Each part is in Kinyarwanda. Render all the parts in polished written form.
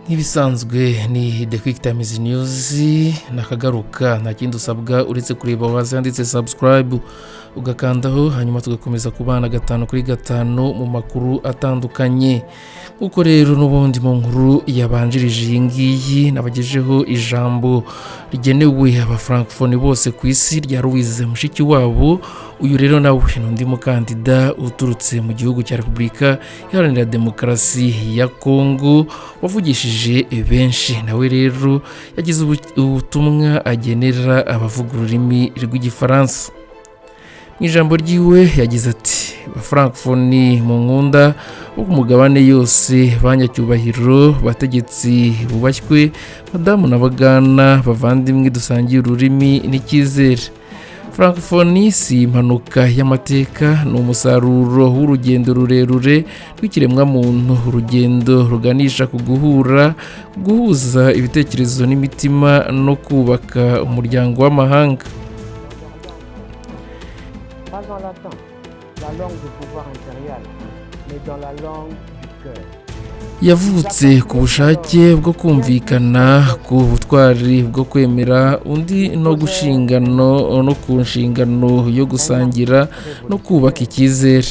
Nk'ibisanzwe ni The Quick Times News nakagaruka nta kindi usabwa uretse kureba wazanditse subscribe ugakandaho hanyuma tugakomeza kubana 5 kuri 5 mu makuru atandukanye. Uko rero n'ubundi mu nkuru yabanjirije iyi ngiyi nabagejeho ijambo rigenewe abafrancophones bose ku isi rya Louise Mushikiwabo. Uyu rero nawe n'undi mukandida uturutse mu gihugu cya Repubulika Iharanira Demokarasi ya Kongo wavugishije benshi. Nawe rero yagize ubutumwa agenera abavuga ururimi rw'igifaransa. Mu ijambo ryiwe yagize ati: "Abafrancophones mu nkunda bo ku mugabane yose, banyacyubahiro, bategetsi bubashywe, madamu na bagana, bavandimwe dusangiye ururimi n'icyizere. Francophonie si impanuka y'amateka, ni umusaruro w'urugendo rurerure rw'ikiremwa muntu, urugendo ruganisha ku guhuza ibitekerezo n'imitima no kubaka umuryango w'amahanga." Pas en latin, la langue du pouvoir impérial, mais dans la langue du cœur. Yavutse ku bushake bwo kumvikana, ku butwari bwo kwemera undi no ku nshingano yo gusangira no kubaka icyizere.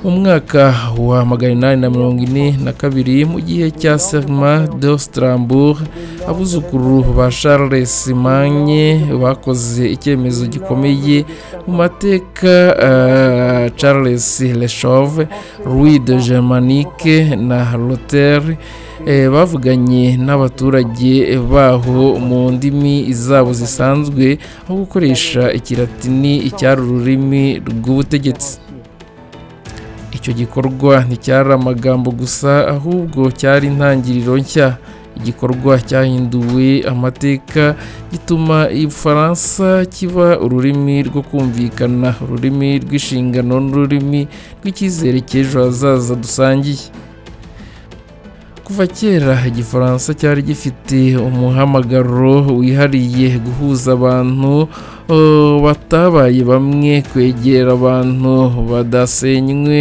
Mu mwaka wa 1842 mu gihe cya Serment de Strasbourg, abuzukuru ba Charles Magne bakoze icyemezo gikomeye mu mateka. Charles Le Chauve, Louis de Germanique na Luther bavuganye n'abaturage baho mu ndimi zabo zisanzwe aho gukoresha ikilatini icyari ururimi rw'ubutegetsi. Icyo gikorwa nticyari amagambo gusa, ahubwo cyari intangiriro nshya. Igikorwa cyahinduwe amateka, gituma Igifaransa kiba ururimi rwo kumvikana, ururimi rw'inshingano n'ururimi rw'icyizere cy'ejo hazaza dusangiye. Kuva kera Igifaransa cyari gifite umuhamagaro wihariye, guhuza abantu batabaye bamwe, kwegera abantu hadasenywe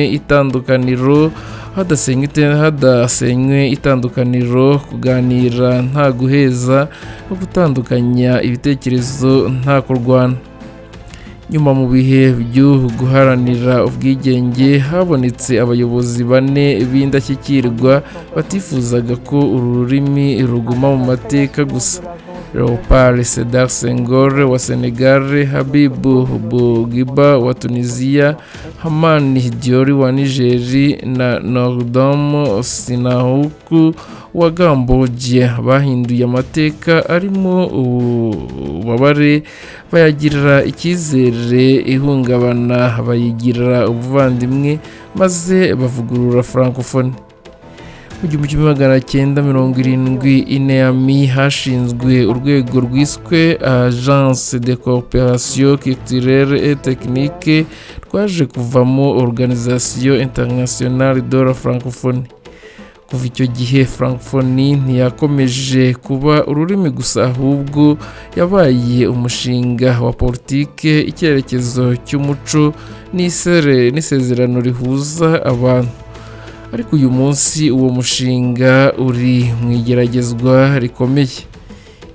itandukaniro, kuganira nta guheza no gutandukanya ibitekerezo nta kurwana. Nyuma mu bihe byo guharanira ubwigenge habonetse abayobozi 4 b'indashyikirwa batifuzaga ko uru rurimi ruguma mu mateka gusa: Léopold Sédar Senghor wa Senegal, Habib Bourguiba wa Tunisia, Hamani Diori wa Niger na Nordom Sihanouk wa Cambodia. Bahinduye amateka arimo ububabare, bayagira icyizere, ihungabana bayigira ubuvandimwe, maze bavugurura Francophonie. Mu 1970 i Niamey hashinzwe urwego rwiswe Agence de Coopération Culturelle et Technique, rwaje kuvamo Organisation Internationale de la Francophonie. Kuva icyo gihe Francophonie ntiyakomeje kuba ururimi gusa, ahubwo yabaye umushinga wa politike, icyerekezo cy'umuco n'isezerano rihuza abantu. Ariko uyu munsi uwo mushinga uri mu igeragezwa rikomeye.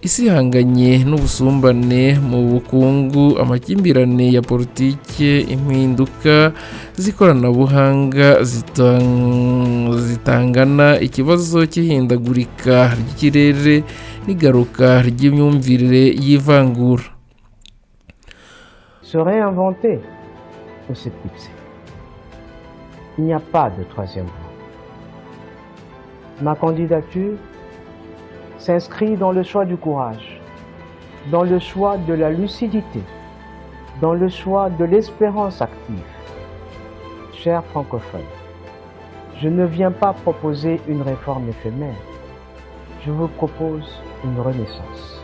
Isi ihanganye n'ubusumbane mu bukungu, amakimbirane ya politike, impinduka z'ikoranabuhanga zitangana, ikibazo cy'ihindagurika ry'ikirere n'igaruka ry'imyumvire y'ivangura. Se réinventer ou s'éclipser. Il n'y a pas de troisième voie. Ma candidature s'inscrit dans le choix du courage, dans le choix de la lucidité, dans le choix de l'espérance active. Chers francophones, je ne viens pas proposer une réforme éphémère, je vous propose une renaissance.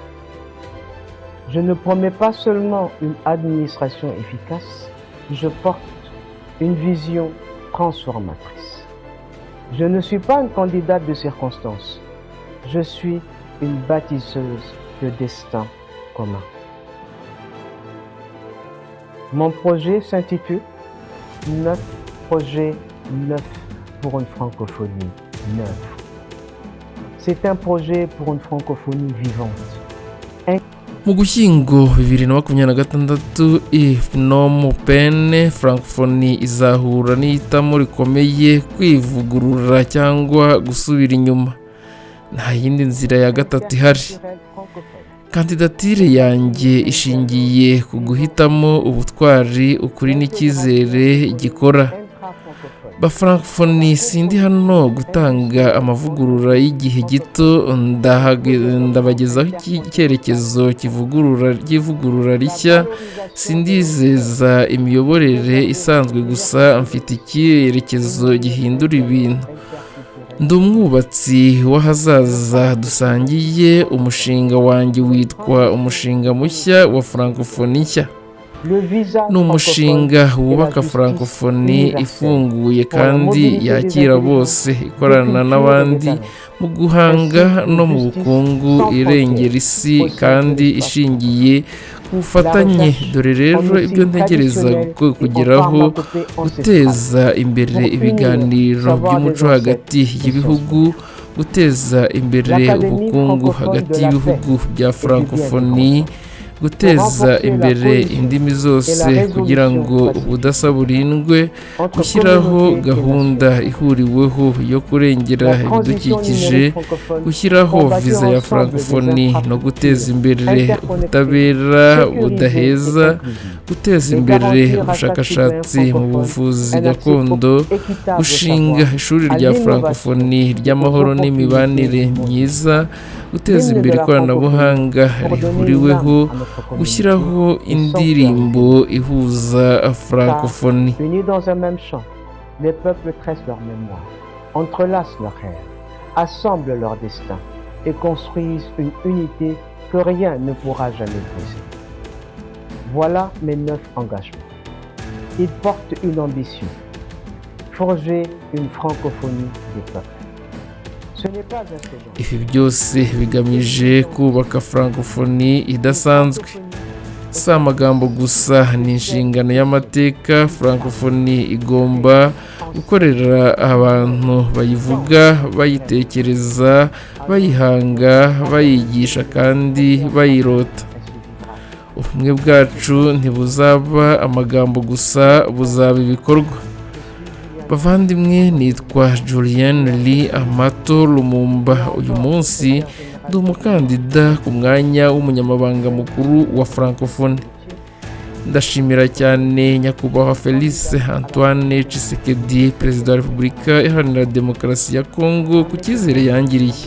Je ne promets pas seulement une administration efficace, je porte une vision transformatrice. Je ne suis pas une candidate de circonstance, je suis une bâtisseuse de destin commun. Mon projet s'intitule 9 projets neufs pour une francophonie neuve. C'est un projet pour une francophonie vivante. Mu Gushyingo 2026 i Phnom Penh, francophonie izahura n'ihitamo rikomeye kwivugurura cyangwa gusubira inyuma. Nta yindi nzira ya gatatu ihari. Kandidatire yanjye ishingiye ku guhitamo ubutwari, ukuri n'icyizere gikora. Ba francophonie sindi hano gutanga amavugurura y'igihe gito, ndabagezaho icyerekezo cy'ivugurura rishya. Sindizeza imiyoborere isanzwe gusa, mfite icyerekezo gihindura ibintu. Ndi umwubatsi w'ahazaza dusangiye. Umushinga wanjye witwa umushinga mushya wa francophonie nshya. Ni umushinga wubaka francophonie ifunguye kandi yakira bose, ikorana n'abandi mu guhanga no mu bukungu, irengera isi kandi ishingiye ku bufatanye. Dore rero ibyo ntegereza kugeraho: guteza imbere ibiganiro by'umuco hagati y'ibihugu, guteza imbere ubukungu hagati y'ibihugu bya francophonie, guteza imbere indimi zose kugira ngo ubudasa burindwe, gushyiraho gahunda ihuriweho yo kurengera ibidukikije, gushyiraho viza ya francophonie no guteza imbere ubutabera budaheza, guteza imbere ubushakashatsi mu buvuzi gakondo, gushinga ishuri rya francophonie ry'amahoro n'imibanire myiza, guteza imbere ikoranabuhanga rihuriweho, gushyiraho indirimbo ihuza francophonie. Unis dans un même champ, les peuples tressent leur mémoire, entrelacent leurs rêves, assemblent leur destin et construisent une unité que rien ne pourra jamais briser. Voilà mes 9 engagements. Ils portent une ambition: forger une francophonie des peuples. Ibi byose bigamije kubaka francophonie idasanzwe. Si amagambo gusa, ni inshingano y'amateka. Francophonie igomba gukorera abantu bayivuga, bayitekereza, bayihanga, bayigisha kandi bayirota. Ubumwe bwacu ntibuzaba amagambo gusa, buzaba ibikorwa. Bavandimwe, nitwa Julienne Lee Amato Lumumba. Uyu munsi ndi umukandida ku mwanya w'umunyamabanga mukuru wa francophonie. Ndashimira cyane nyakubahwa Félix Antoine Tshisekedi, perezida wa Repubulika Iharanira Demokarasi ya Congo, ku cyizere yangiriye.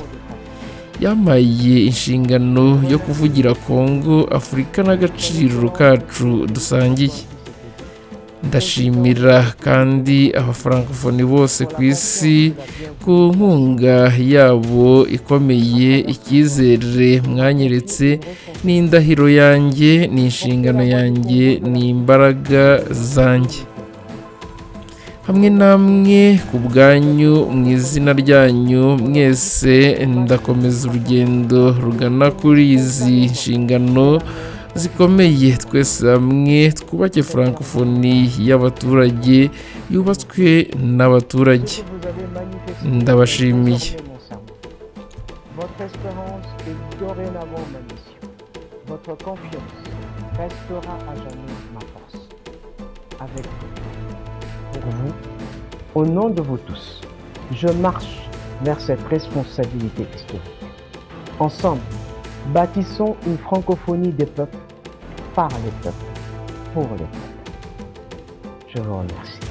Yampaye inshingano yo kuvugira Congo, Afurika n'agaciro kacu dusangiye. Ndashimira kandi abafrancophonie bose ku isi ku nkunga yabo ikomeye, icyizere mwanyeretse. N'indahiro yanjye, ni inshingano yanjye, ni imbaraga zanjye. Hamwe namwe ku bwanyu, mu izina ryanyu mwese, ndakomeza urugendo rugana kuri izi nshingano zikomeye. Twese hamwe twubake francophonie y'abaturage, yubatswe n'abaturage. Ndabashimiye. Votre espérance est dorénavant ma mission. Votre confiance restera à jamais ma force. Avec vous, pour vous, au nom de vous tous, je marche vers cette responsabilité historique. Ensemble, bâtissons une francophonie des peuples, par les peuples, pour les peuples. Je vous remercie.